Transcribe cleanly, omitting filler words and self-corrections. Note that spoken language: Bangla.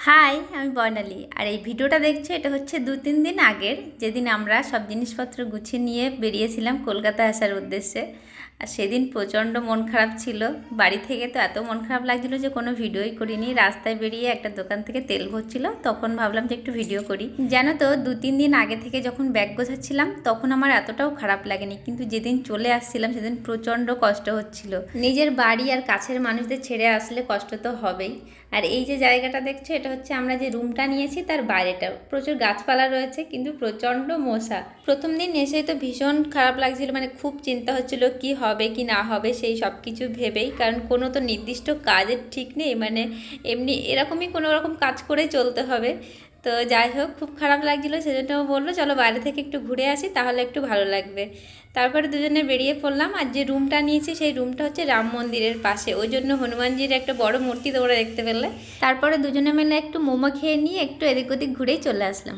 হাই, আমি বর্ণালী। আর এই ভিডিওটা দেখছো, এটা হচ্ছে 2-3 দিন আগের, যেদিন আমরা সব জিনিসপত্র গুছিয়ে নিয়ে বেরিয়েছিলাম কলকাতা আসার উদ্দেশ্যে। আর সেদিন প্রচণ্ড মন খারাপ ছিল। বাড়ি থেকে তো এত মন খারাপ লাগছিল যে কোনো ভিডিওই করিনি। রাস্তায় বেরিয়ে একটা দোকান থেকে তেল ভরছিল, তখন ভাবলাম যে একটু ভিডিও করি। জানো তো, 2-3 দিন আগে থেকে যখন ব্যাগ গোছাচ্ছিলাম তখন আমার এতটাও খারাপ লাগেনি, কিন্তু যেদিন চলে আসছিলাম সেদিন প্রচণ্ড কষ্ট হচ্ছিল। নিজের বাড়ি আর কাছের মানুষদের ছেড়ে আসলে কষ্ট তো হবেই। আর এই যে জায়গাটা দেখছো, এটা হচ্ছে আমরা যে রুমটা নিয়েছি তার বাইরেটা। প্রচুর গাছপালা রয়েছে, কিন্তু প্রচণ্ড মশা। প্রথম দিন এসেই তো ভীষণ খারাপ লাগছিল, মানে খুব চিন্তা হচ্ছিল কি হবে কি না হবে সেই সব কিছু ভেবেই। কারণ কোনো তো নির্দিষ্ট কাজের ঠিক নেই, মানে এমনি এরকমই কোনো রকম কাজ করেই চলতে হবে। তো যাই হোক, খুব খারাপ লাগছিলো, সেজন্য ও বললো চলো বাইরে থেকে একটু ঘুরে আসি, তাহলে একটু ভালো লাগবে। তারপরে দুজনে বেরিয়ে পড়লাম। আর যে রুমটা নিয়েছি সেই রুমটা হচ্ছে রাম মন্দিরের পাশে, ওই জন্য হনুমানজির একটা বড় মূর্তি তোমরা দেখতে পেলে। তারপরে দুজনে মিলে একটু মোমো খেয়ে নিয়ে একটু এদিক ওদিক ঘুরেই চলে আসলাম।